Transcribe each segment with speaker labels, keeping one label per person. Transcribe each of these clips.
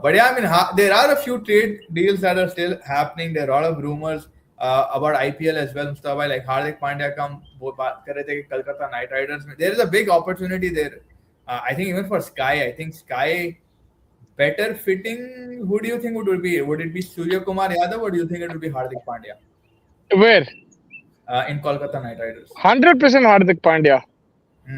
Speaker 1: But yeah, I mean, there are a few trade deals that are still happening. There are a lot of rumors about IPL as well. Mustafa, like Hardik Pandya come वो बात कर रहे थे कि Kolkata Knight Riders में there is a big opportunity there. I think even for Sky, I think Sky better fitting. Who do you think would be? Would it be Surya Kumar Yadav or do you think it would be Hardik Pandya
Speaker 2: Where?
Speaker 1: in Kolkata Knight Riders?
Speaker 2: 100% Hardik Pandya.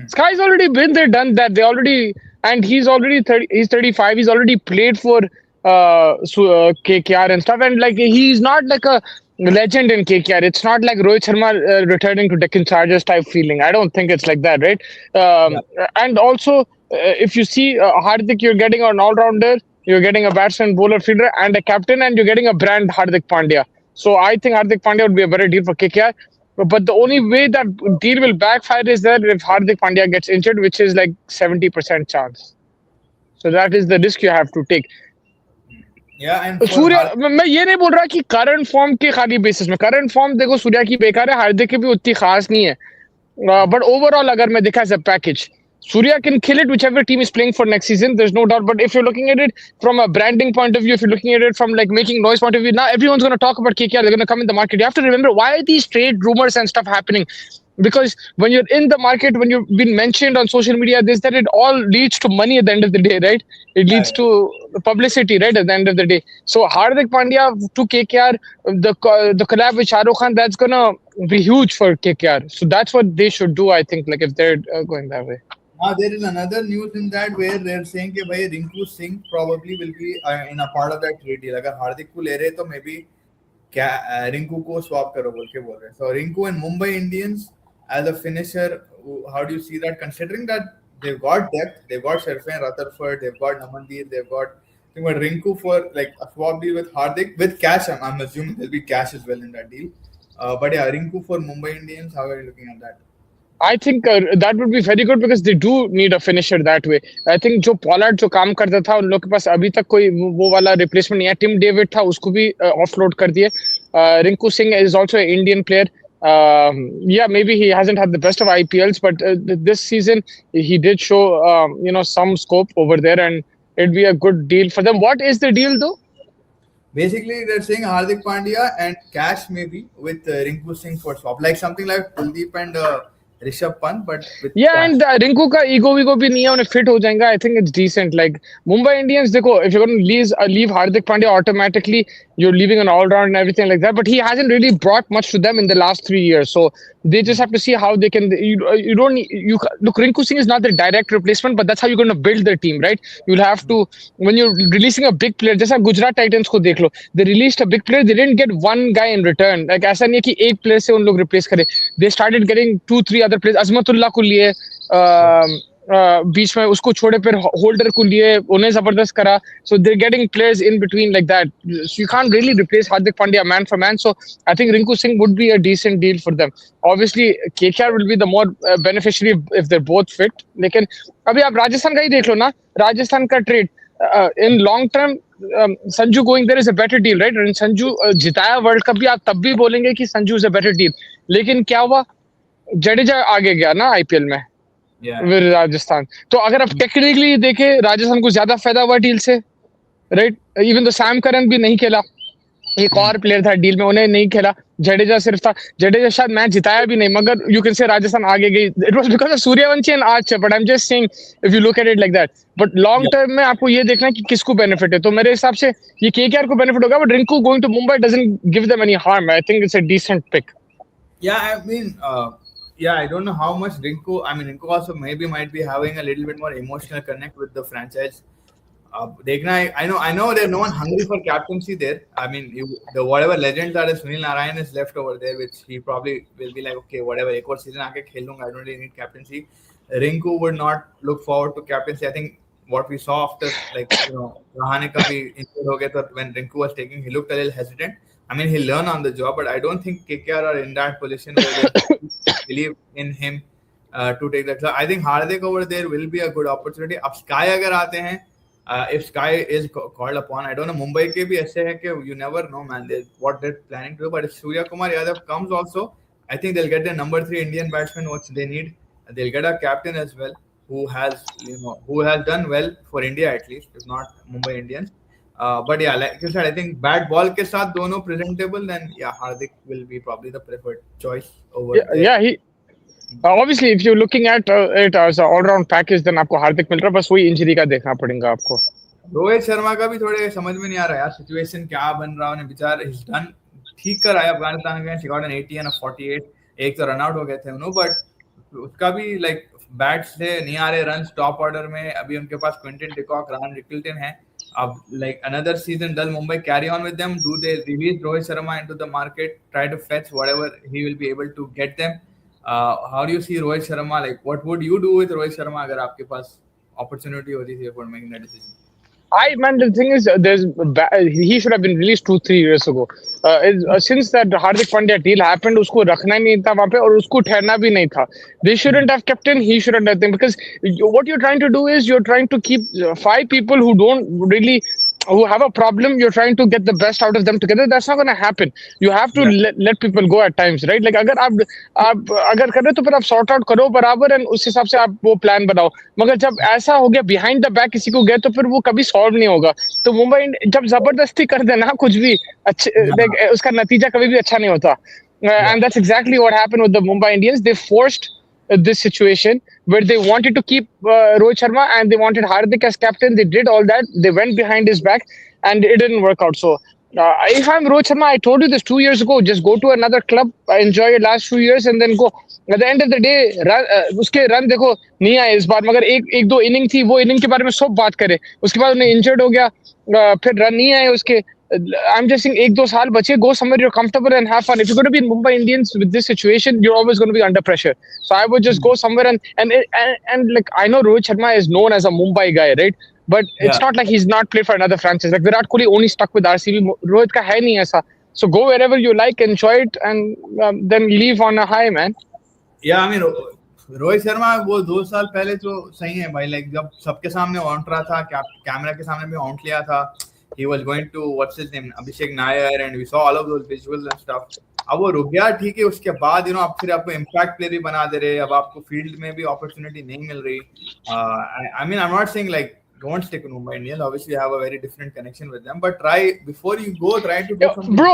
Speaker 2: Sky's already been there, done that. They already, and he's already 30. He's 35. He's already played for KKR and stuff. And like he's not like a legend in KKR. It's not like Rohit Sharma returning to Deccan Chargers type feeling. I don't think it's like that, right?
Speaker 1: Yeah.
Speaker 2: And also, if you see Hardik, you're getting an all-rounder, you're getting a batsman, bowler, fielder, and a captain, and you're getting a brand Hardik Pandya. So I think Hardik Pandya would be a better deal for KKR. But the only way that deal will backfire is that if Hardik Pandya gets injured, which is like 70% chance. So that is the risk you have to take.
Speaker 1: Yeah, and for
Speaker 2: सूर्य मैं ये नहीं बोल रहा कि current form के खाली basis में current form देखो सूर्या की बेकार है हार्दिक की भी उतनी खास नहीं है but overall अगर मैं देखा as a package Surya can kill it whichever team is playing for next season. There's no doubt. But if you're looking at it from a branding point of view, if you're looking at it from like making noise point of view, now everyone's going to talk about KKR. They're going to come in the market. You have to remember why are these trade rumors and stuff happening? Because when you're in the market, when you've been mentioned on social media, this that it all leads to money at the end of the day, right? It leads to publicity, right? At the end of the day. So Hardik Pandya to KKR, the collab with Shah Rukh Khan, that's gonna be huge for KKR. So that's what they should do, I think. Like if they're going that way.
Speaker 1: Now there is another news in that where they're saying कि भाई Rinku Singh probably will be in a part of that trade deal. अगर हार्दिक को ले रहे तो maybe क्या रिंकू को swap करो बोल के बोल रहे हैं. So Rinku and Mumbai Indians as a finisher, how do you see that? Considering that they've got depth, they've got Sharfin Rutherford, they've got Namandeep, they've got Rinku for like a swap deal with Hardik with cash. I'm assuming there'll be cash as well in that deal. But yeah, Rinku for Mumbai Indians. How are you looking at that?
Speaker 2: I think that would be very good because they do need a finisher that way. I think जो Pollard जो काम करता था उन लोग के पास अभी तक कोई वो वाला replacement नहीं है. Tim David था उसको भी offload कर दिए. Rinku Singh is also an Indian player. Yeah, maybe he hasn't had the best of IPLs, but this season he did show some scope over there, and it'd be a good deal for them. What is the deal though?
Speaker 1: Basically, they're saying Hardik Pandya and cash maybe with Rinku Singh for swap, like something like Kuldeep and Rishabh Pant, but with
Speaker 2: Yeah,
Speaker 1: cash.
Speaker 2: and Rinku का ego भी नहीं है उन्हें fit हो जाएगा. I think it's decent. Like Mumbai Indians, देखो, if you're going to leave Hardik Pandya automatically, you're leaving an all-round and everything like that. But he hasn't really brought much to them in the last 3 years. So they just have to see how they can. You don't look. Rinku Singh is not the direct replacement, but that's how you're going to build the team, right? You'll have to when you're releasing a big player. जैसा Gujarat Titans को देख लो. They released a big player. They didn't get one guy in return. Like ऐसा नहीं है कि एक player से उन लोग replace करें. They started getting 2-3 other players. Azmatullah को लिए बीच में उसको छोड़े फिर होल्डर को लिए उन्हें जबरदस्त करा. So they're getting players in between like that. So you can't really replace Hardik Pandya man for man. So I think Rinku Singh would be a decent deal for them. Obviously KKR will be the more beneficiary if they're both fit. लेकिन अभी आप राजस्थान का ही देख लो ना. राजस्थान का trade in long term Sanju going there is a better deal, right? And Sanju जिताया world cup भी आप तब भी बोलेंगे कि Sanju is a better deal. लेकिन क्या हुआ जडेजा आगे गया ना आईपीएल में विद राजस्थान. तो अगर आप टेक्निकली देखें राजस्थान को ज्यादा फायदा हुआ डील से, राइट? इवन तो सैम करन भी नहीं खेला, एक और प्लेयर था डील में उन्हें नहीं खेला. जडेजा सिर्फ था. जडेजा शायद मैच जिताया भी नहीं मगर यू कैन से राजस्थान आगे गई. It was because of Suryavanshi and Archer. But I am just saying if you look at it like that. But long term में आपको ये देखना है कि किसको बेनिफिट है. तो मेरे हिसाब से ये केकेआर को बेनिफिट होगा. But Rinku going to Mumbai doesn't give them any harm. I think it's a decent pick.
Speaker 1: Yeah, I mean, yeah, I don't know how much Rinku. I mean, Rinku also maybe might be having a little bit more emotional connect with the franchise. देखना, I know there's no one hungry for captaincy there. I mean, the whatever legend that is Sunil Narayan is left over there, which he probably will be like, okay, whatever, एक और season आके खेल लूँगा. I don't really need captaincy. Rinku would not look forward to captaincy. I think what we saw after Rahane का भी injured हो गया, तो when Rinku was taking, he looked a little hesitant. I mean, he'll learn on the job, but I don't think KKR are in that position where they believe in him to take the club. I think Hardik over there will be a good opportunity. अब Sky अगर आते हैं, if Sky is called upon, I don't know. Mumbai के भी ऐसे है कि you never know, man. What they're planning to do. But if Surya Kumar Yadav comes also, I think they'll get the number 3 Indian batsman which they need. They'll get a captain as well who has done well for India at least, if not Mumbai Indians. But yeah, like you said, I think bat ball के साथ दोनों presentable, then yeah, Hardik will be probably the preferred choice over
Speaker 2: Yeah,
Speaker 1: there.
Speaker 2: yeah. Obviously, if you're looking at it as an all-round package, then आपको हार्दिक मिल रहा है, बस वही injury का देखना पड़ेगा आपको.
Speaker 1: रोहित शर्मा का भी थोड़े समझ में नहीं आ रहा यार, सिचुएशन क्या बन रहा है बेचारा. he's done ठीक कर आया Afghanistan against, he got an 80 and a 48, एक तो रन आउट हो गए थे उन्होंने, बट उसका भी लाइक बैट्स से नहीं आ रहे रन टॉप ऑर्डर में. अभी उनके पास क्विंटन डिकॉक, रान रिकल्टन है. अब like another season does Mumbai carry on with them? Do they release Rohit Sharma into the market, try to fetch whatever he will be able to get them? How do you see Rohit Sharma? Like what would you do with Rohit Sharma अगर आपके पास opportunity होती थी for making that decision?
Speaker 2: Man, the thing is, he should have been released 2-3 years ago. Since that Hardik Pandya deal happened, उसको रखना ही नहीं था वहाँ पे और उसको ठहरना भी नहीं था. They shouldn't have kept him. He shouldn't have them, because what you're trying to do is you're trying to keep 5 people who don't really, who have a problem. You're trying to get the best out of them together. That's not going to happen. You have to
Speaker 1: Yeah.
Speaker 2: let people go at times, right? Like अगर आप अगर कर रहे हो तो फिर आप sort out करो बराबर and उस हिसाब से आप वो plan बनाओ. मगर जब ऐसा हो गया behind the back किसी को गए तो फिर वो कभी solve नहीं होगा. तो मुंबई जब जबरदस्ती कर देना कुछ भी अच्छे, like, उसका नतीजा कभी भी अच्छा नहीं होता.
Speaker 1: Yeah.
Speaker 2: And that's exactly what happened with the Mumbai Indians. They forced this situation where they wanted to keep Rohit Sharma and they wanted Hardik as captain. They did all that. They went behind his back and it didn't work out. So if I'm Rohit Sharma, I told you this 2 years ago, just go to another club, enjoy your last few years and then go. At the end of the day, उसके run देखो नहीं आए इस बार, मगर एक दो inning थी, वो इनिंग के बारे में सब बात करें. उसके बाद उन्हें इंजर्ड हो गया, फिर रन नहीं आए उसके. I'm just saying, एक दो साल बचे, go somewhere you're comfortable and have fun. If you're going to be in Mumbai Indians with this situation, you're always going to be under pressure. So I would just go somewhere and like, I know Rohit Sharma is known as a Mumbai guy, right? But it's
Speaker 1: Yeah.
Speaker 2: not like he's not played for another franchise. Like Virat Kohli only stuck with RCB. Rohit का है नहीं ऐसा. So go wherever you like, enjoy it, and then leave on a high, man.
Speaker 1: Yeah, I mean, Rohit Sharma वो 2 साल पहले तो सही है भाई. लाइक जब सबके सामने ऑन्ट रहा था, कैमरा के सामने भी ऑन्ट लिया था. He was going to what's his name, Abhishek Nair, and we saw all of those visuals and stuff. अब वो रुक गया, ठीक है. उसके बाद अब फिर आपको इम्पैक्ट प्लेयर भी बना दे रहे. अब आपको फील्ड में भी अपॉर्चुनिटी नहीं मिल रही. I mean, I'm not saying like don't stick with Mumbai Indians. Obviously, you have a very different connection with them, but try before you go. Try to do something.
Speaker 2: Bro,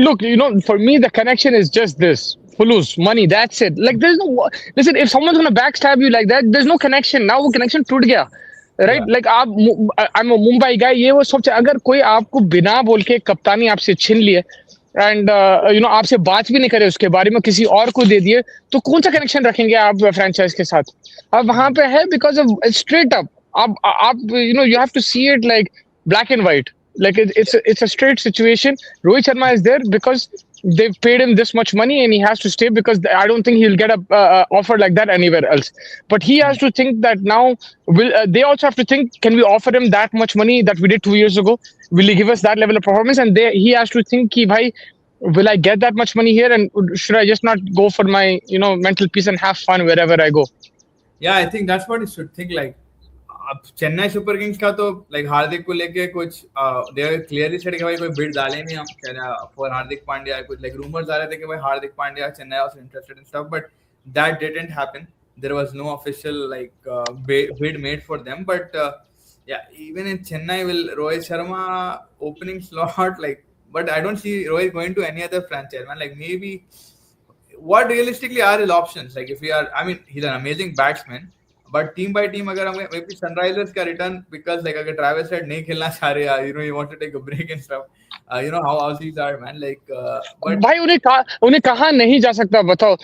Speaker 2: look, for me, the connection is just this. Fulus, money, that's it. Like, there's no... Listen, if someone's going to backstab you like that, there's no connection. Now, वो connection टूट गया. Right?
Speaker 1: Yeah.
Speaker 2: Like, I'm a Mumbai guy, ये वो सोच, अगर कोई आपको बिना बोल के कप्तानी आपसे छीन लिए, एंड आपसे बात भी नहीं करे उसके बारे में, किसी और को दे दिए, तो कौन सा कनेक्शन रखेंगे आप फ्रेंचाइज के साथ? अब वहां पे है बिकॉज ऑफ स्ट्रेट अप. आप you have to see it like black and white. Like it's a straight situation. Rohit Sharma is there because they've paid him this much money and he has to stay, because I don't think he'll get a offer like that anywhere else. But he has to think that now, they also have to think, can we offer him that much money that we did 2 years ago? Will he give us that level of performance? And he has to think, ki, bhai, will I get that much money here, and should I just not go for my mental peace and have fun wherever I go?
Speaker 1: Yeah, I think that's what you should think. Like, अब Chennai super Kings का तो like हार्दिक को लेके कुछ they clearly said कि भाई कोई bid डाले नहीं हम फॉर हार्दिक पांड्या. कुछ लाइक रूमर्स आ रहे थे कि भाई Hardik Pandya Chennai was interested in stuff, but that didn't happen. There was no official like bid made for them, but yeah, even in Chennai, will Rohit Sharma opening slot, like, but I don't see Rohit going to any other franchise, man. Like, maybe what realistically are his options? Like, if we are, I mean, he's an amazing batsman, but team by team अगर हमें maybe Sunrisers का return, because like अगर Travis Head नहीं खेलना चाह रहे, you want to take a break and stuff. How Aussies are, man. Like, but
Speaker 2: भाई उन्हें कहाँ नहीं जा सकता बताओ?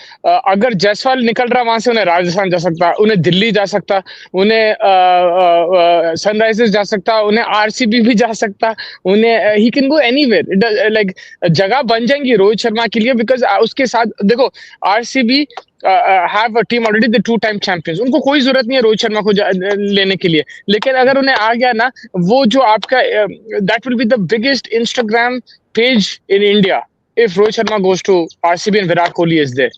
Speaker 2: अगर जायसवाल निकल रहा वहां से, उन्हें राजस्थान जा सकता, उन्हें दिल्ली जा सकता, उन्हें सनराइजर्स जा सकता, उन्हें आरसीबी भी जा सकता, उन्हें he can go anywhere. Like जगह बन जाएंगी रोहित शर्मा के लिए, बिकॉज उसके साथ देखो RCB have a team already, the 2-time champions. उनको कोई जरूरत नहीं है रोहित शर्मा को लेने के लिए. लेकिन अगर उन्हें आ गया ना, वो जो आपका that will be the biggest Instagram page in India if Rohit Sharma goes to RCB and Virat Kohli is there.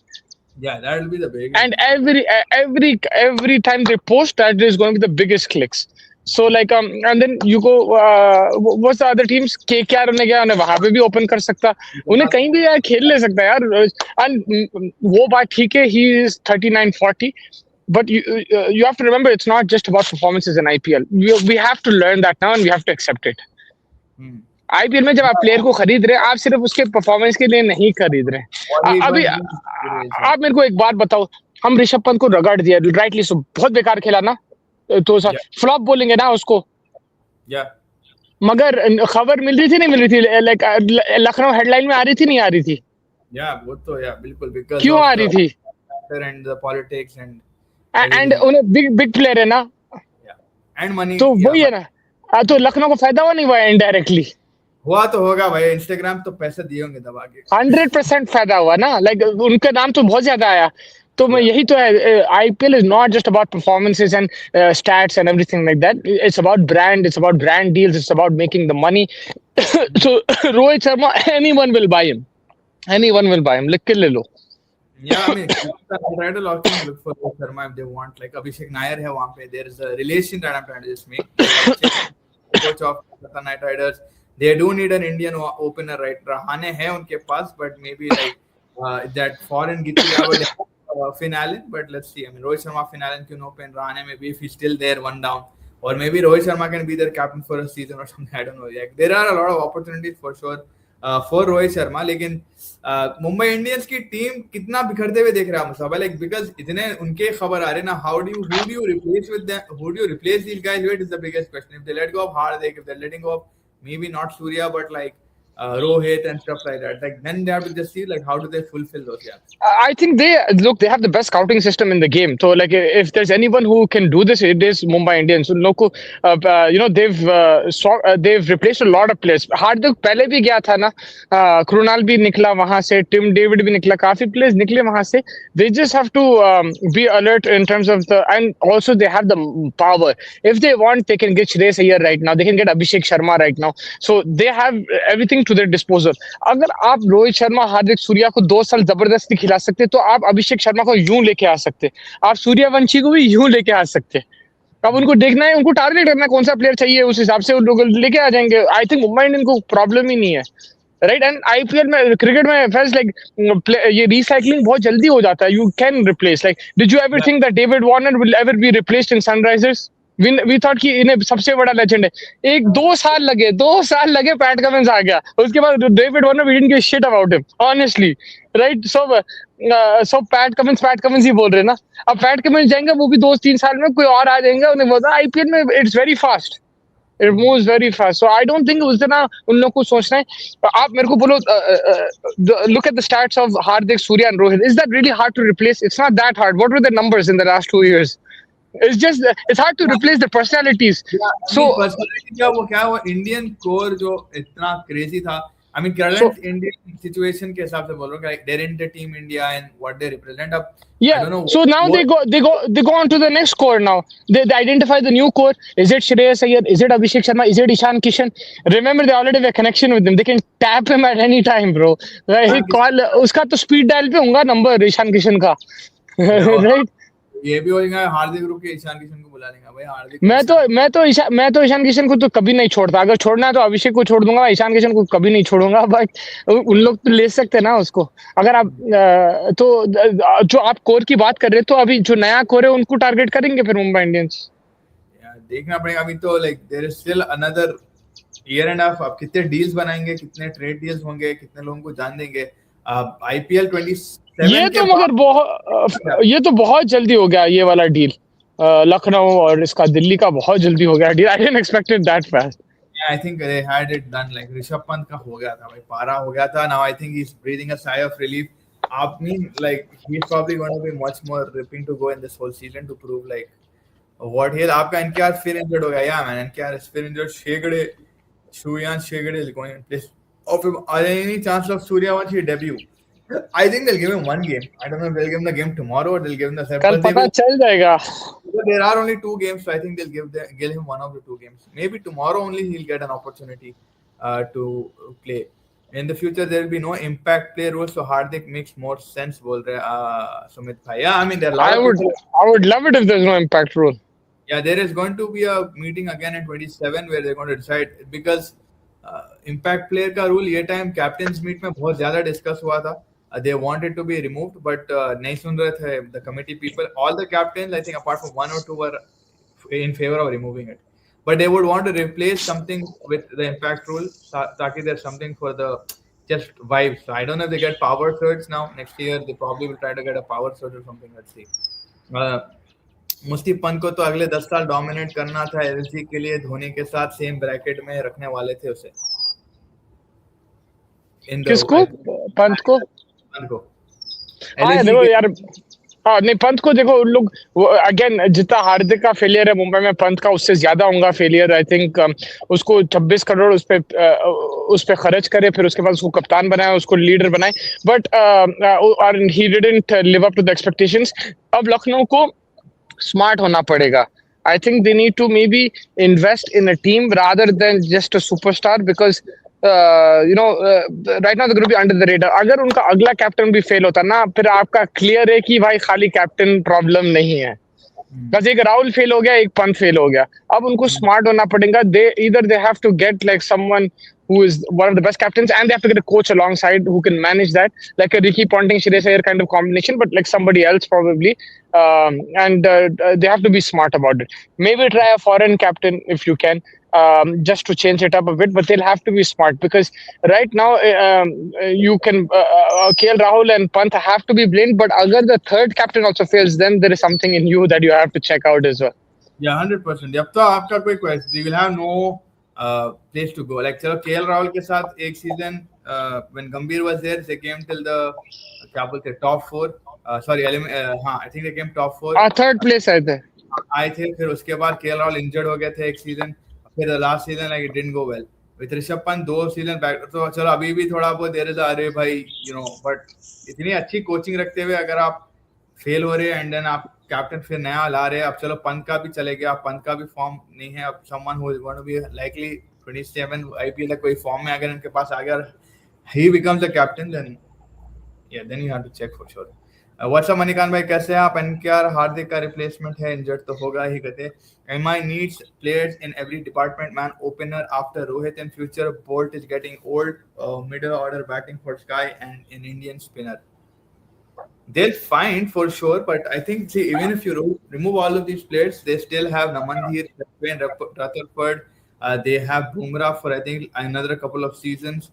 Speaker 1: yeah, that will be the biggest.
Speaker 2: And every time they post, that is going to be the biggest clicks. So like and then you go what's the other teams? KKR उन्हें गया, उन्हें वहां पे भी open कर सकता, उन्हें कहीं भी यार खेल ले सकता यार. And वो बात ठीक है, he is 39-40, but you have to remember, it's not just about performances in IPL. We have to learn that now and we have to accept it.
Speaker 1: Hmm.
Speaker 2: IPL में जब आप प्लेयर को खरीद रहे हैं, आप सिर्फ उसके परफॉर्मेंस के लिए नहीं खरीद रहे हैं।
Speaker 1: और एक बार
Speaker 2: अभी आप मेरे को एक बात बताओ, हम ऋषभ पंत को रगड़ दिया राइटली, सो बहुत बेकार खेला ना, तो
Speaker 1: या
Speaker 2: फ्लॉप बोलेंगे ना उसको।
Speaker 1: या
Speaker 2: मगर खबर मिल रही थी नहीं मिल रही थी, लाइक लखनऊ हेडलाइन में आ रही थी नहीं आ रही थी?
Speaker 1: या वो तो या बिल्कुल, बिकॉज
Speaker 2: क्यों
Speaker 1: ऑफ
Speaker 2: आ
Speaker 1: द
Speaker 2: रही थी?
Speaker 1: And the politics and
Speaker 2: and
Speaker 1: everything.
Speaker 2: उन्हें बिग बिग प्लेयर है ना,
Speaker 1: या एंड मनी,
Speaker 2: तो
Speaker 1: या
Speaker 2: वही है ना। तो लखनऊ को फायदा हुआ नहीं हुआ इनडायरेक्टली?
Speaker 1: हुआ तो होगा भाई, इंस्टाग्राम तो पैसे दिए होंगे दबा के।
Speaker 2: 100% फायदा हुआ ना, लाइक उनका नाम तो बहुत ज्यादा आया। तो मैं
Speaker 1: या
Speaker 2: यही तो है, IPL is not just about performances and stats and everything like that, it's about brand, it's about brand deals, it's about making the money. So Rohit Sharma, anyone will by him, लिख के ले लो।
Speaker 1: yeah, I mean, I'll try to look for Rohit Sharma if they want. Like Abhishek Nair है वहाँ पे. There is a relation that I'm trying to just make. Like Abhishek, coach of Kolkata Knight Riders, they do need an Indian opener, right? Rahane है उनके पास, but maybe like that foreign Gitty, I would Finn Allen, but let's see. I mean, Rohit Sharma, Finn Allen can open. Rahane maybe if he's still there, one down, or maybe Rohit Sharma can be their captain for a season or something. I don't know. Like there are a lot of opportunities for sure for Rohit Sharma, लेकिन Mumbai Indians की team कितना बिखरते हुए देख रहा है मुसाफा, like because इतने उनके खबर आ रहे ना, who do you replace with them, who do you replace these guys with, is the biggest question. If they let go of Hardik, if they letting go of maybe not Surya but like Rohit and stuff like that, like then they have to just see like how do they fulfill those gaps.
Speaker 2: I think they have the best scouting system in the game. So like if there's anyone who can do this, it is Mumbai Indians. So लोग को they've replaced a lot of players. हार्दिक पहले भी गया था ना, कृणाल भी निकला वहां से, टिम डेविड भी निकला, काफी प्लेयर्स निकले वहां से. They just have to be alert in terms of the, and also they have the power. If they want, they can get Shreyas Iyer right now. They can get Abhishek Sharma right now. So they have everything to their disposal. अगर आप रोहित शर्मा, हार्दिक, सूर्या को 2 साल जबरदस्ती खिला सकते, तो आप अभिषेक शर्मा को यूं लेके आ सकते, आप सूर्यवंशी को भी यूं लेके आ सकते. अब उनको देखना है, उनको टारगेट करना है, कौन सा प्लेयर चाहिए, उस हिसाब से उन लोग लेके आ जाएंगे. आई थिंक मुंबई इंडियन को प्रॉब्लम ही नहीं है, राइट. एंड आईपीएल में, क्रिकेट में फर्स्ट लाइक ये रिसाइकलिंग बहुत जल्दी हो जाता है. You can replace, like did you ever think that David Warner will ever be replaced in Sunrisers? We thought कि इन्हें सबसे बड़ा लेजेंड है. 2 साल लगे, पैट कमिंस आ गया, उसके बाद David Warner, we didn't give shit about him honestly, right. So Pat Cummins ही बोल रहे हैं ना. अब पैट कमिंस जाएंगे, वो भी 2-3 साल में कोई और आ जाएंगे, उन्हें बोला आईपीएल में it's very fast, it moves very fast. So I don't think उस दिन उन लोग को सोचना है. आप मेरे को बोलो, look at the stats of Hardik, Surya and Rohit. Is that really hard to replace? It's not that hard. What were the numbers in the last 2 years? It's just, it's hard to replace the personalities. So
Speaker 1: personality क्या, वो Indian core जो इतना crazy था. I mean, current Indian situation के हिसाब से बोल रहा हूँ, like they're in the team India and what they represent. अब
Speaker 2: yeah,
Speaker 1: I don't know.
Speaker 2: so now they go on to the next core now. They identify the new core. Is it Shreyas Iyer? Is it Abhishek Sharma? Is it Ishan Kishan? Remember, they already have a connection with them. They can tap him at any time, bro. Right? Call उसका तो speed dial पे होगा number Ishan Kishan का, right?
Speaker 1: ये भी हो जाएगा, हार्दिक रुक के ईशान किशन को बुला लेंगे भाई. हार्दिक
Speaker 2: मैं तो ईशान किशन को तो कभी नहीं छोड़ता. अगर छोड़ना है तो अभिषेक को छोड़ दूंगा, ईशान किशन को कभी नहीं छोड़ूंगा. बट उन लोग तो ले सकते हैं ना उसको. अगर आप तो जो आप कोर की बात कर रहे हो, तो अभी जो नया कोर है उनको टारगेट करेंगे फिर मुंबई इंडियंस.
Speaker 1: देखना पड़ेगा. अभी तो like there is still another year and half. आप कितने डील्स बनाएंगे, कितने ट्रेड डील्स होंगे, कितने लोगों को जान देंगे. आईपीएल 27
Speaker 2: ये तो मगर ये तो बहुत जल्दी हो गया ये वाला डील. लखनऊ और इसका दिल्ली का बहुत जल्दी हो गया deal. I didn't expect it that fast.
Speaker 1: I think they had it done. Like Rishabh Pant का हो गया था भाई, पारा हो गया था. Now I think he's breathing a sigh of relief. I mean, like he's probably going to be much more ripping to go in this whole season to prove like what he is. आपका NKR फिर injured हो गया. Yeah man, NKR is फिर injured. Shreyash Iyer is going in place of him. Are there any chance of Suryavanshi debut? I think they'll give him one game. I don't know if they'll give him the game tomorrow or they'll give him the second.
Speaker 2: कल पता चल जाएगा.
Speaker 1: There are only 2 games, so I think they'll give him one of the 2 games. Maybe tomorrow only he'll get an opportunity to play. In the future, there will be no impact play rule, so Hardik makes more sense. बोल रहे Sumit bhai. Yeah, I mean there are
Speaker 2: I would love it if there's no impact rule.
Speaker 1: Yeah, there is going to be a meeting again in 27 where they're going to decide, because impact player का rule ये time captains meet में बहुत ज़्यादा discuss हुआ था. They wanted to be removed, but नहीं सुन रहे थे the committee people. All the captains, I think apart from 1 or 2, were in favor of removing it. but they would want to replace something with the impact rule, taki there's something for the just vibes. So I don't know if they get power surge now. Next year they probably will try to get a power surge or something. Let's see. मुस्ती पंत को तो अगले 10 साल dominate करना था LG के लिए, धोनी के साथ सेम ब्रैकेट में रखने वाले थे उसे।
Speaker 2: किसको? पंत को?
Speaker 1: पंत को।
Speaker 2: हाँ देखो यार, हाँ नहीं पंत को देखो उन लोग अगेन जितना हार्दिक का फेलियर है मुंबई में, पंत का उससे ज्यादा होगा फेलियर। आई थिंक उसको 26 करोड़ उस पे खर्च करे, फिर उसके बाद उसको कप्तान बनाए, उसको लीडर बनाए, बट और he didn't live up to the expectations. अब लखनऊ को स्मार्ट होना पड़ेगा। I think they need to maybe invest in a team rather than just a superstar because right now they're going to be under the radar. अगर उनका अगला captain भी fail होता ना, फिर आपका क्लियर है कि भाई खाली कैप्टन प्रॉब्लम नहीं है, बस एक राहुल फेल हो गया, एक पंत फेल हो गया। अब उनको स्मार्ट होना पड़ेगा। They have to get like someone who is one of the best captains, and they have to get a coach alongside who can manage that, like a Ricky Ponting, Shreyas Iyer kind of combination, but like somebody else probably. And they have to be smart about it. Maybe try a foreign captain if you can, just to change it up a bit, but they'll have to be smart because right now you can KL Rahul and Pant have to be blamed, but agar the third captain also fails, then there is something in you that you have to check out as well.
Speaker 1: Yeah, 100%. अब तो आपका कोई question, you will have no place to go. Like चलो KL Rahul के साथ एक season when Gambhir was there, they came till the क्या बोलते top 4. Sorry, हाँ, I think they came top 4.
Speaker 2: Third place आए
Speaker 1: थे। फिर उसके बाद KL Rahul injured हो गए थे एक season. फिर the last season like it didn't go well. With Rishabh Pant 2 season back, तो चलो अभी भी थोड़ा बहुत देर से अरे भाई but इतनी अच्छी कोचिंग रखते हुए अगर आप फेल हो रहे हैं एंड देन आप कैप्टन फिर नया ला रहे हैं। अब चलो पंत का भी चले गया, पंत का भी फॉर्म नहीं है। अब someone who is going to be likely 27 IPL कोई फॉर्म में अगर इनके पास आ गया, he becomes the captain, then you have to check for sure. What's up Manikant भाई कैसे हैं आप? एनकेआर हार्दिक का रिप्लेसमेंट है, इंजर्ड तो होगा ही कहते। MI needs players in every department man, opener after Rohit in future, bolt is getting old, middle order batting for sky and in Indian spinner. They'll find for sure, but I think even if you remove all of these players, they still have Namandir, Rutherford, they have Bumrah for I think another couple of seasons.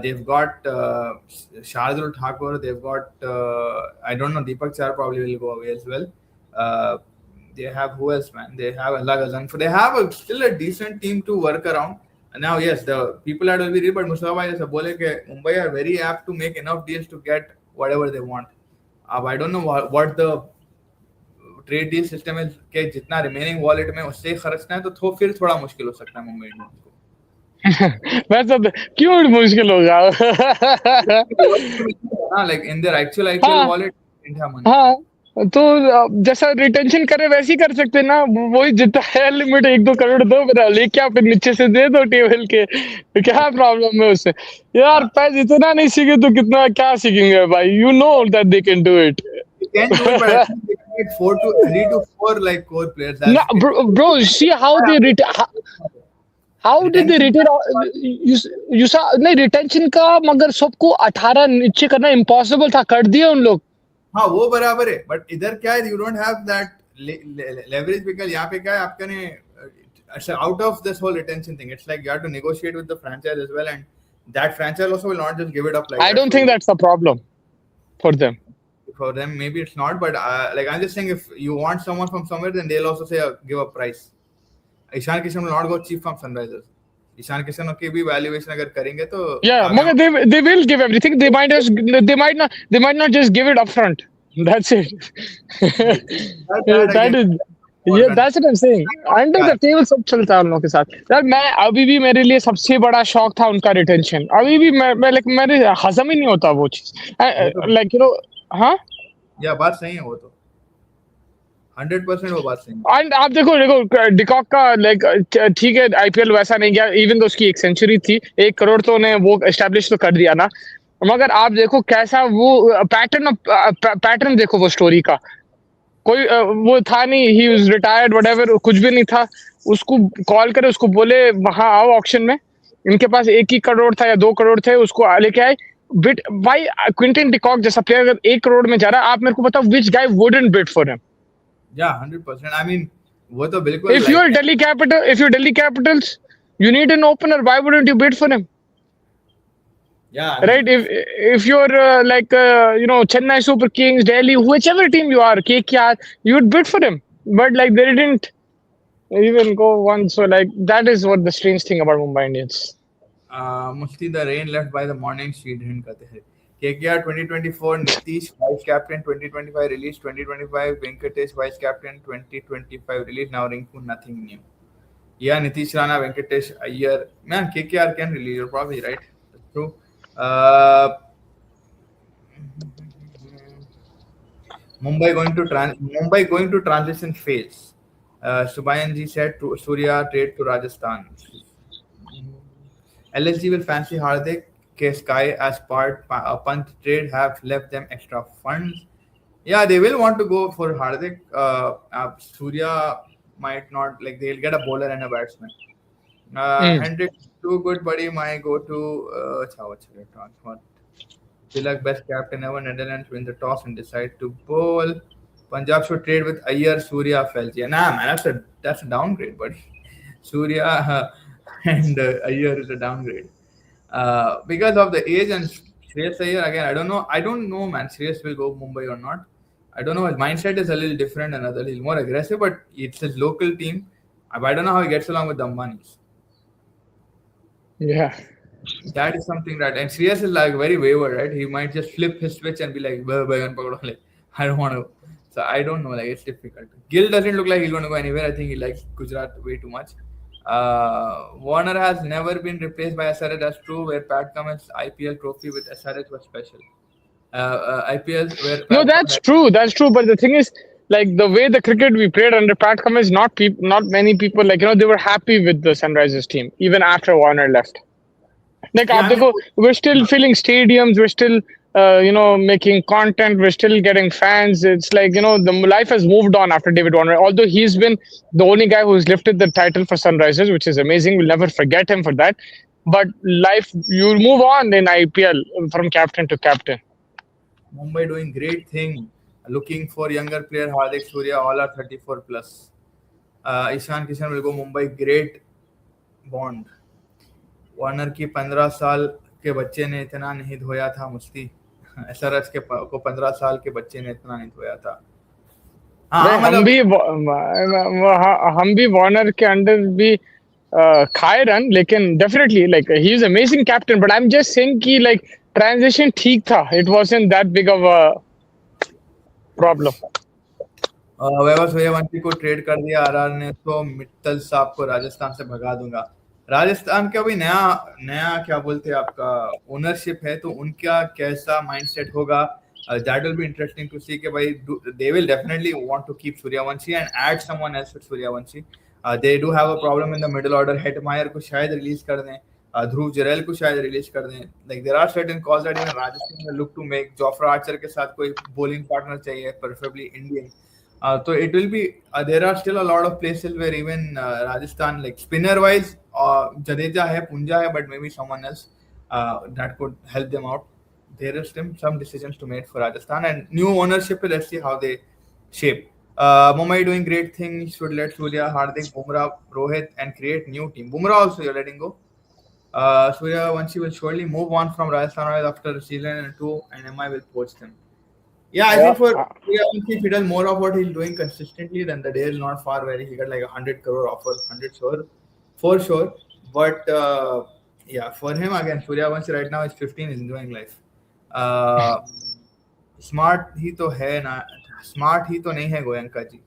Speaker 1: They've got Shardul Thakur, they've got I don't know, Deepak Chahar probably will go away as well. They have who else, man? They have Allah Ghazan. They have still a decent team to work around. And now yes, the people that will be real, but Mustafa Bhai has बोले कि Mumbai are very apt to make enough deals to get whatever they want. अब I don't know what the trade deal system is के जितना remaining wallet में उससे खर्चना है तो फिर थोड़ा मुश्किल हो सकता है मुंबई इंडियंस को।
Speaker 2: वैसे क्यों मुश्किल होगा?
Speaker 1: हाँ, like in their actual IPL wallet India money।
Speaker 2: हाँ, तो जैसा रिटेंशन करे वैसे ही कर सकते ना, वही जितना है लिमिट 1-2 करोड़ दो, मेरा लेके आप नीचे से दे दो टेबल के, क्या प्रॉब्लम है उससे यार? पैसे इतना नहीं सीखे तो कितना क्या सीखेंगे भाई? You know that they can do it.
Speaker 1: They can do it, but I think they need 3 to 4 like core players.
Speaker 2: No, bro, see how they how did they retain? You saw नहीं retention का, मगर सबको 18 नीचे करना impossible था, कर दिया उन लोग।
Speaker 1: हाँ वो बराबर है, बट इधर क्या है, you don't have that leverage because यहाँ पे क्या है आपका ने out of this whole retention thing, it's like you have to negotiate with the franchise as well, and that franchise also will not just give it up like
Speaker 2: I don't think that's the problem for them.
Speaker 1: For them maybe it's not, but like I'm just saying, if you want someone from somewhere, then they'll also say give a price. Ishan Kishan will not go cheap from Sunrisers. Ishan Kishan की भी valuation अगर करेंगे तो
Speaker 2: मगर they will give everything. They might not just give it up front. That's it. That is that's what I'm saying. Under the table सब चलता है उन लोगों के साथ यार। मैं अभी भी, मेरे लिए सबसे बड़ा शौक था उनका रिटेंशन। अभी भी मैं like मेरे हजम ही नहीं होता वो चीज, like हाँ
Speaker 1: या बात सही है, वो तो 100% वो बात सही है।
Speaker 2: एंड आप देखो डिकॉक का लाइक ठीक है, आईपीएल वैसा नहीं गया, इवन तो उसकी एक सेंचुरी थी, 1 करोड़ तो उन्हें वो एस्टैब्लिश तो कर दिया ना, मगर आप देखो कैसा वो पैटर्न देखो वो स्टोरी का। कोई वो था नहीं, ही वाज रिटायर्ड व्हाटएवर, कुछ भी नहीं था। उसको कॉल करे, उसको बोले वहां आओ ऑक्शन में, इनके पास 1 करोड़ था या 2 करोड़ थे, उसको लेके आए। बिट भाई क्विंटन डिकॉक जैसा प्लेयर अगर 1 करोड़ में जा रहा है, आप मेरे को बताओ which guy wouldn't bid for him?
Speaker 1: Yeah, 100%. I mean, वो तो बिल्कुल
Speaker 2: If you're Delhi Capitals, you need an opener. Why wouldn't you bid for him?
Speaker 1: yeah, I
Speaker 2: Right?
Speaker 1: mean,
Speaker 2: If you're Chennai Super Kings, Delhi, whichever team you are, KKR, you would bid for him. But like they didn't even go once. So like that is what the strange thing about Mumbai Indians.
Speaker 1: mostly the rain left by the morning she didn't cut the KKR 2024 Nitish vice captain 2025 release 2025 Venkatesh vice captain 2025 release now Rinku nothing new. Yeah, Nitish Rana, Venkatesh Iyer. Man, KKR can release. You're probably right. That's true. Uh, Mumbai going to transition phase. Subayanji said to Surya trade to Rajasthan. LSG will fancy Hardik. K Sky as Pant trade have left them extra funds. Yeah, they will want to go for Hardik. Surya might not like they'll get a bowler and a batsman.
Speaker 2: Mm.
Speaker 1: Hendrick, too good, buddy. My go-to. What? Tilak, best captain ever. Netherlands win the toss and decide to bowl. Punjab should trade with Iyer, Surya, Felgia. Nah, man, that's a downgrade, buddy. Surya and Iyer is a downgrade because of the age and Shreyas Iyer. Again, I don't know. I don't know, man. Shreyas will go Mumbai or not. I don't know. His mindset is a little different and a little more aggressive, but it's his local team. I don't know how he gets along with the Ambanis.
Speaker 2: Yeah.
Speaker 1: That is something that, and Shreyas is like very wayward, right? He might just flip his switch and be like, like I don't want to. So I don't know, like it's difficult. Gill doesn't look like he's going to go anywhere. I think he likes Gujarat way too much. Warner has never been replaced by SRH. That's true. Where Pat Cummins IPL trophy with SRH was special. IPL where
Speaker 2: No,
Speaker 1: Pat
Speaker 2: that's true. That's true. But the thing is, like the way the cricket we played under Pat Cummins, not many people they were happy with the Sunrisers team even after Warner left. Like
Speaker 1: yeah,
Speaker 2: आप देखो, we're still filling stadiums, we're still making content, we're still getting fans. It's like the life has moved on after David Warner. Although he's been the only guy who's lifted the title for Sunrisers, which is amazing. We'll never forget him for that. But life, you'll move on in IPL from captain to captain.
Speaker 1: Mumbai doing great thing. Looking for younger player Hardik Surya, all are 34 plus. Ishan Kishan will go Mumbai. Great bond. Warner की 15 साल के बच्चे ने इतना नहीं धोया था मुस्ती SRH के को 15 साल के बच्चे ने इतना नहीं धोया था हाँ
Speaker 2: हम भी वार्नर के अंडर भी खाए रन लेकिन definitely like he's amazing captain but I'm just saying कि like transition ठीक था, it wasn't that big of a problem.
Speaker 1: Vaibhav Suryavanshi को ट्रेड कर दिया आरआर ने तो मित्तल साहब को राजस्थान से भगा दूंगा. राजस्थान का भी नया क्या बोलते हैं आपका ओनरशिप है तो उनका कैसा माइंडसेट होगा. That will be interesting to see कि भाई they will definitely want to keep Suryavanshi and add someone else with Suryavanshi. They do have a problem in the middle order. Hetmeyer को शायद release कर दें, ध्रुव जरेल को शायद release कर दें. Like there are certain calls that even Rajasthan will look to make. Jofra Archer के साथ कोई bowling partner चाहिए, preferably Indian. So it will be there are still a lot of places where even Rajasthan like spinner wise Jadeja hai, Punja hai, but maybe someone else that could help them out. There is still some decisions to make for Rajasthan and new ownership. Let's see how they shape. Mumbai doing great things. Should let Surya, Hardik, Bumrah, Rohit and create new team. Bumrah also you're letting go. Suryavanshi will surely move on from Rajasthan after season and 2 and MI will poach them. Yeah, I think for Suryavanshi, if he does more of what he's doing consistently, then the day is not far where he got like 100 crore offer, 100 sure, for sure. But yeah, for him again, Suryavanshi right now is 15, is enjoying life. Smart ही तो है ना, smart ही तो नहीं है गोयंका जी.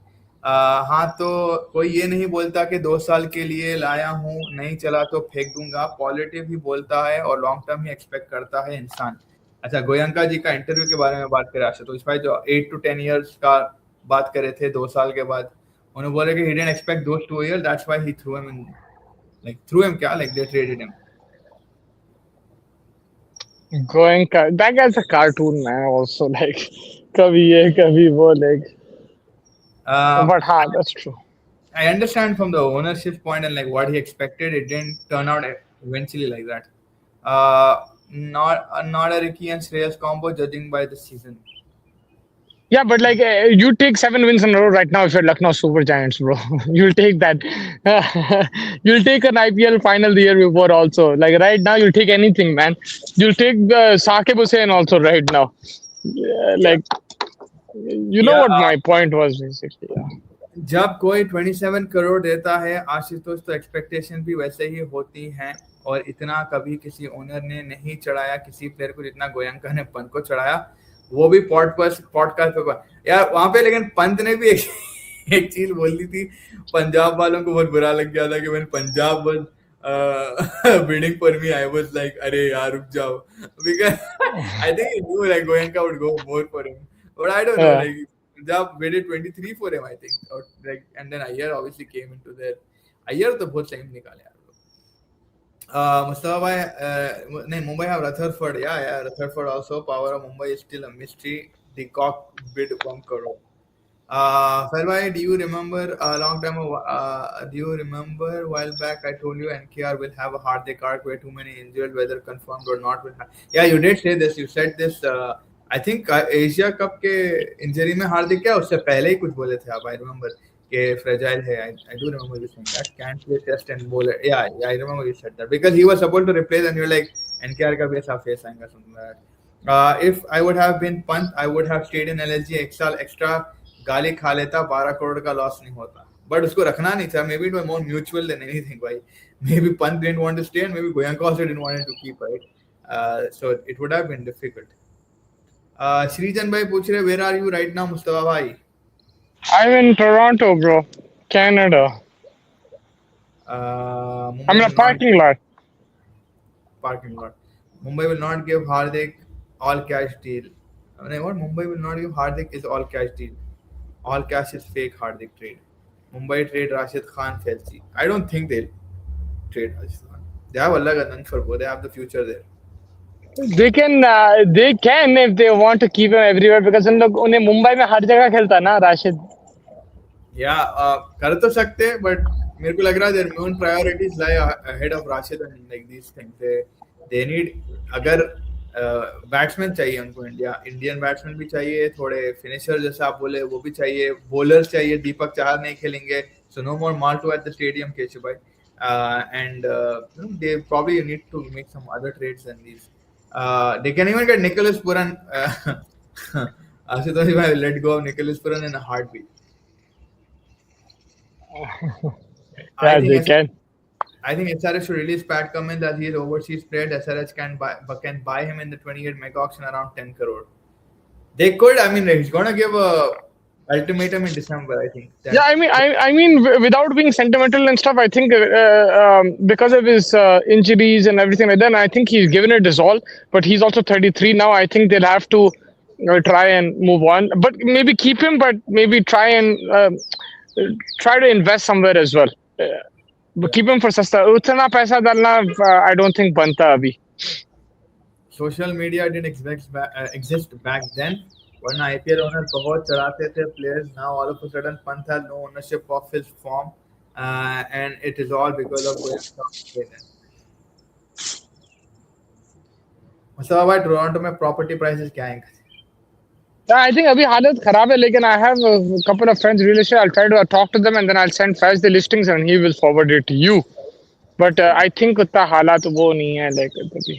Speaker 1: हाँ तो कोई ये नहीं बोलता कि 2 साल के लिए लाया हूँ, नहीं चला तो फेंक दूंगा. पॉजिटिव ही बोलता है और लॉन्ग टर्म ही एक्सपेक्ट करता है इंसान. अच्छा, गोयंका जी का इंटरव्यू के बारे में बात करें आशा, तो इस भाई जो 8 to 10 years का बात करे थे 2 साल के बाद, उन्होंने बोला कि he didn't expect those 2 years, that's why he threw him in, like threw him क्या, like they traded him.
Speaker 2: Goenka, that guy's a cartoon man also, like kabhi ye kabhi wo, like but हाँ, that's true.
Speaker 1: I understand from the ownership point and like what he expected, it didn't turn out eventually like that. Not a Ricky and Shreyas combo judging by the season.
Speaker 2: Yeah, but like you take 7 wins in a row right now if you're Lucknow Super Giants, bro. You'll take that. You'll take an IPL final the year before also. Like right now, you'll take anything, man. You'll take the Saqib Hussain also right now. Yeah,
Speaker 1: Yeah.
Speaker 2: like you know
Speaker 1: Yeah.
Speaker 2: what my point was basically. Yeah.
Speaker 1: जब कोई 27 करोड़ देता है आशुतोष तो expectation भी वैसे ही होती हैं और इतना कभी किसी ओनर ने नहीं चढ़ाया किसी प्लेयर को जितना गोयंका ने पंत को चढ़ाया वो भी पॉडकास्ट पे यार वहां पे लेकिन पंत ने भी एक चीज बोल दी थी पंजाब वालों को बहुत बुरा लग गया था कि मैंने पंजाब बस bidding for me I was like अरे यार रुक जाओ because I think he knew like Goenka would go more for him but I don't know
Speaker 2: Yeah.
Speaker 1: like Punjab waited 23 for him, I think. Or like, and then Iyer obviously came into there. Iyer तो बहुत सही निकाले यार लोग. Mustafa bhai, नहीं Mumbai have Rutherford. Yeah, Rutherford also. Power of Mumbai is still a mystery. The cock bid 1 crore. Felbhai, do you remember a long time ago? Do you remember a while back I told you NKR will have a Hardik arc where too many injured, whether confirmed or not, will have. Yeah, you did say this. You said this. I think Asia cup के injury में हार्दिक क्या उससे पहले ही कुछ बोले थे आप. I remember कि fragile है. I do remember you saying that. Can't play test and bowler. Yeah, I remember you said that because he was supposed to replace and you're like NKR का भी ऐसा face आएगा something like that. If I would have been Pant, I would have stayed in LSG एक साल extra. गाली खा लेता 12 करोड़ का लॉस नहीं होता बट उसको रखना नहीं था maybe it was more mutual than anything भाई maybe Pant didn't want to stay and maybe Goenka also didn't want to keep right so it would have been difficult Srijan भाई पूछ रहे where are you right now Mustafa भाई
Speaker 2: I'm in Toronto, bro. Canada. I'm in a parking lot.
Speaker 1: Mumbai will not give Hardik all cash deal. What Mumbai will not give Hardik is all cash deal. All cash is fake Hardik trade. Mumbai trade Rashid Khan Felsi. I don't think they'll trade Rashid Khan. They have Allah Ganan for both. They have the future there.
Speaker 2: They can if they want to keep him everywhere because उन्हें मुंबई में हर जगह खेलता ना Rashid.
Speaker 1: Yeah, कर तो सकते but मेरे को लग रहा है their main priorities lie ahead of Rashid and like these things. They need अगर बैट्समैन चाहिए उनको इंडियन बैट्समैन भी चाहिए थोड़े फिनिशर जैसा आप बोले वो भी चाहिए बॉलर्स चाहिए दीपक चाहर नहीं खेलेंगे so no more malto at the stadium Keshav भाई and they probably need to make some other trades than these they can even get Nicholas Puran Ashutosh bhai let go of Nicholas Puran in a heartbeat.
Speaker 2: Yeah, they can.
Speaker 1: I think SRH should release Pat Cummins as he is overseas player. SRH can buy him in the 28 mega auction around 10 crore. They could. I mean, he's gonna give a ultimatum in December. I think.
Speaker 2: Yeah, I mean, without being sentimental and stuff, I think because of his injuries and everything like that, I think he's given it his all. But he's also 33 now. I think they'll have to try and move on. But maybe keep him, but maybe try to invest somewhere as well. But keep him for सस्ता उतना पैसा डालना I don't think बनता अभी.
Speaker 1: Social media didn't exist back then. वरना IPL owners बहुत चढ़ाते थे players. Now all of a sudden Pant has no ownership of his form, and it is all because of Goenka. Mustafa भाई Toronto में property prices क्या हैं?
Speaker 2: Yeah, I think अभी हालत खराब है लेकिन I have a couple of friends real estate. I'll try to talk to them and then I'll send Faiz the listings and he will forward it to you. But I think उतना हालात वो नहीं है like अभी.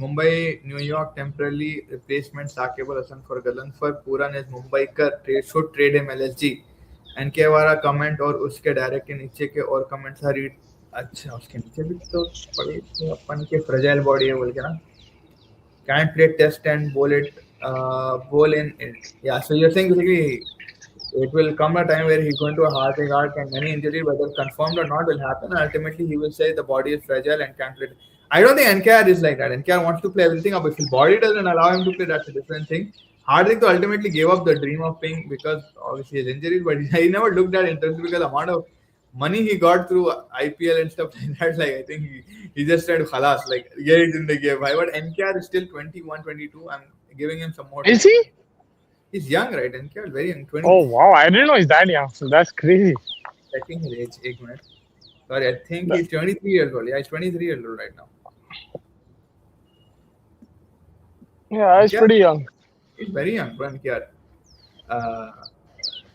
Speaker 1: Mumbai, New York temporarily replacement Saqib Al Hasan for Galanfar. Puran is Mumbai का should trade him LSG. NK वाला comment और उसके डायरेक्ट के नीचे के और कमेंट्स आ रीड अच्छा उसके नीचे भी तो पड़े अपन के फ्रेजाइल बॉडी है बोल के ना can't play test and bowl in it. Yeah, so you're saying basically it will come a time where he's going to a heart and many injuries, whether confirmed or not, will happen. Ultimately, he will say the body is fragile and can't play. I don't think NKR is like that. NKR wants to play everything up. If his body doesn't allow him to play, that's a different thing. Hardik ultimately gave up the dream of playing because obviously his injuries, but he never looked at in terms of the amount of money he got through IPL and stuff like that. Like I think he just tried to khalas, like get it in the game. But NKR is still 21, 22. I'm giving him some more time.
Speaker 2: Is he?
Speaker 1: He's young, right? NKR, very young. 20.
Speaker 2: Oh wow, I didn't know he's that young. So that's crazy.
Speaker 1: Checking his age, 1 minute. Sorry, I think he's 23 years old. Yeah, he's 23 years old right now.
Speaker 2: Yeah, he's pretty young.
Speaker 1: He's very young, Puran Kiar.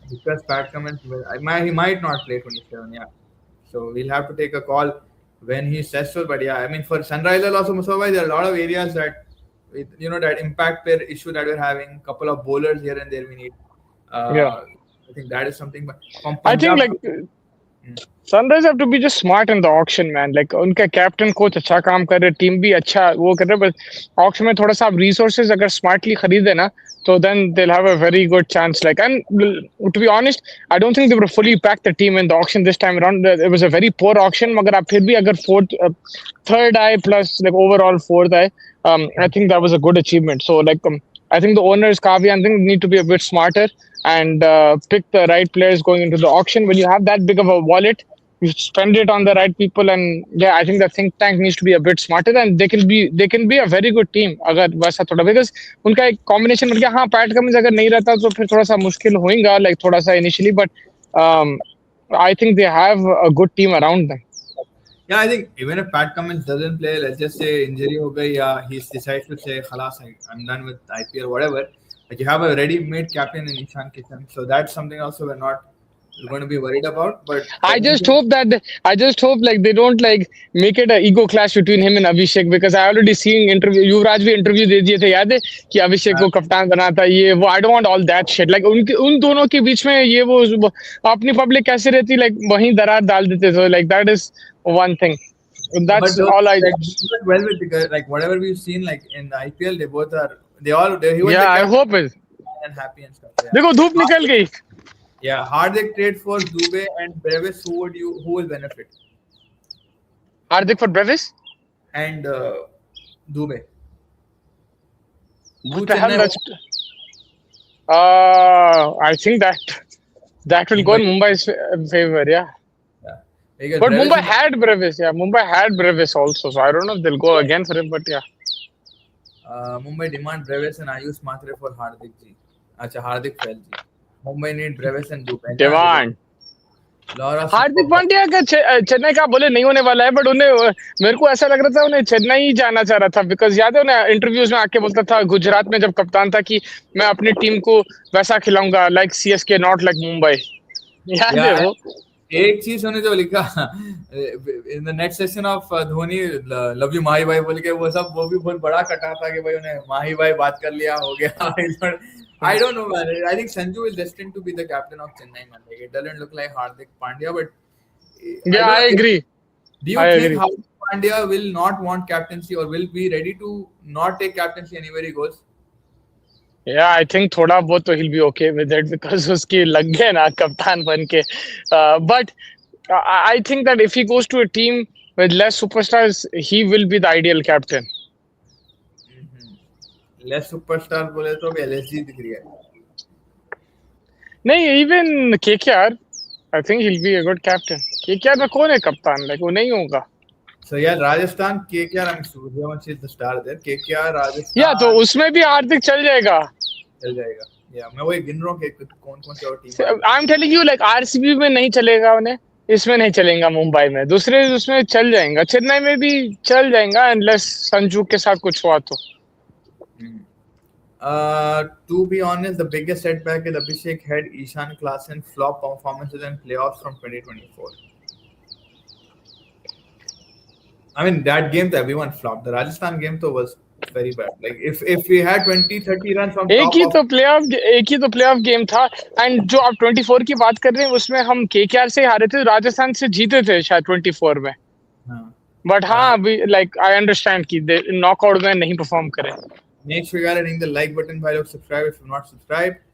Speaker 1: Because Pat Cummins, he might not play 27. Yeah, so we'll have to take a call when he's successful. But yeah, I mean for Sunrisers also, Musabai, there are a lot of areas that that impact player issue that we're having. Couple of bowlers here and there we need.
Speaker 2: Yeah.
Speaker 1: I think that is something. But from
Speaker 2: I think
Speaker 1: Punjab,
Speaker 2: like Sunrise have to be just smart in the auction, man. Like उनका captain coach अच्छा काम कर रहे, team भी अच्छा वो कर रहे, but auction में थोड़ा सा आप resources अगर smartly खरीदे ना, so then they'll have a very good chance. Like, and to be honest, I don't think they would fully pack the team in the auction this time around. It was a very poor auction, मगर आप फिर भी अगर third eye plus like overall fourth eye, I think that was a good achievement. So like I think the owners Kavi and things need to be a bit smarter and pick the right players going into the auction. When you have that big of a wallet, you spend it on the right people, and yeah, I think the think tank needs to be a bit smarter, and they can be a very good team अगर वैसा थोड़ा because उनका एक combination बन गया. हाँ, PAT Cummins अगर नहीं रहता तो फिर थोड़ा सा मुश्किल होएगा like थोड़ा सा initially, but I think they have a good team around them.
Speaker 1: yeah, I think even if Pat Cummins doesn't play, let's just say injury ho gayi, yeah, he decides to say, "Khalas, I'm done with IPL, whatever." Like you have a ready-made captain in Ishan Kishan, so that's something also we're not going to be worried about. But
Speaker 2: I just hope like they don't like make it an ego clash between him and Abhishek, because I already seen interview युवराज भी interview दे दिए थे, याद है कि अभिषेक को कप्तान बना था ये वो. I don't want all that shit. Like उन दोनों के बीच में ये वो अपनी पब्लिक कैसे रहती, like वहीं दरार डाल देते थे. Like that is one thing. That's
Speaker 1: those,
Speaker 2: all I.
Speaker 1: like, did well with the, like whatever we've seen, like in the IPL, he was he was
Speaker 2: Yeah,
Speaker 1: the
Speaker 2: I
Speaker 1: captain
Speaker 2: hope it.
Speaker 1: and happy and stuff. Yeah.
Speaker 2: देखो धूप निकल गई.
Speaker 1: Yeah, Hardik trade for Dubey and Brevis. Who will benefit?
Speaker 2: Hardik for Brevis.
Speaker 1: And Dubey.
Speaker 2: What the hell? That's. I think that will go in Mumbai's favor. Yeah.
Speaker 1: Yeah. Because
Speaker 2: But
Speaker 1: Brevis
Speaker 2: Mumbai
Speaker 1: is-
Speaker 2: had Brevis. Yeah, Mumbai had Brevis also. So I don't know if they'll go again for him, but yeah.
Speaker 1: Mumbai demand Brevis and Ayush Matre for Hardik ji. Acha, Hardik fell ji. Mumbai need Brevis and Dubey.
Speaker 2: Demand.
Speaker 1: Laura
Speaker 2: Hardik Pandya का चेन्नई का बोले नहीं होने वाला है, but उन्हें मेरे को ऐसा लग रहा था उन्हें चेन्नई जाना चाह रहा था, बिकॉज याद है उन्हें इंटरव्यूज में आके बोलता था गुजरात में जब कप्तान था कि मैं अपनी टीम को वैसा खिलाऊंगा like CSK not like Mumbai. याद है वो.
Speaker 1: एक चीज उन्होंने जो लिखा in the next session of Dhoni love you Mahi भाई बोल के, वो भी बहुत बड़ा कटा था कि भाई उन्हें माही भाई बात कर लिया हो गया. I don't know, man. I think Sanju is destined to be the captain of Chennai, man. Like, it doesn't look like Hardik Pandya, but
Speaker 2: Yeah, I agree.
Speaker 1: Do you think Hardik Pandya will not want captaincy or will be ready to not take captaincy anywhere he goes?
Speaker 2: Yeah, I think थोड़ा बहुत तो he'll be okay with it because उसकी लग गए ना कप्तान बन के. But I think that if he goes to a team with less superstars, he will be the ideal captain.
Speaker 1: Less superstar बोले तो भी LSG दिख रही है.
Speaker 2: नहीं, even KKR, I think he'll be a good captain. KKR में कौन है कप्तान? Like वो नहीं होगा.
Speaker 1: So yeah, Rajasthan KKR. I mean, Suryavanshi is the star there. KKR Rajasthan.
Speaker 2: Yeah, तो उसमें भी हार्दिक चल जाएगा.
Speaker 1: चल जाएगा. Yeah, मैं वही गिन रहा हूँ कि कौन से और team.
Speaker 2: I'm telling you, like RCB में नहीं चलेगा उन्हें, इसमें नहीं चलेगा मुंबई में, दूसरे उसमें चल जाएगा, चेन्नई में भी चल जाएगा unless संजू के साथ कुछ हुआ तो.
Speaker 1: To be honest, the biggest setback is Abhishek had Ishan Klassen flop performances in playoffs from 2024. I mean, that game that everyone flopped. The Rajasthan game though was very bad. Like if we had 20-30 runs from
Speaker 2: एक ही तो playoff game था. And जो आप 24 की बात कर रहे हैं उसमें हम केकेआर से हारे थे, राजस्थान से जीते थे शायद 24 में. बट हाँ, लाइक आई अंडरस्टैंड कि नॉकआउट में नहीं परफॉर्म करें.
Speaker 1: Make sure you are hitting the like button, by subscribe if you're not subscribed.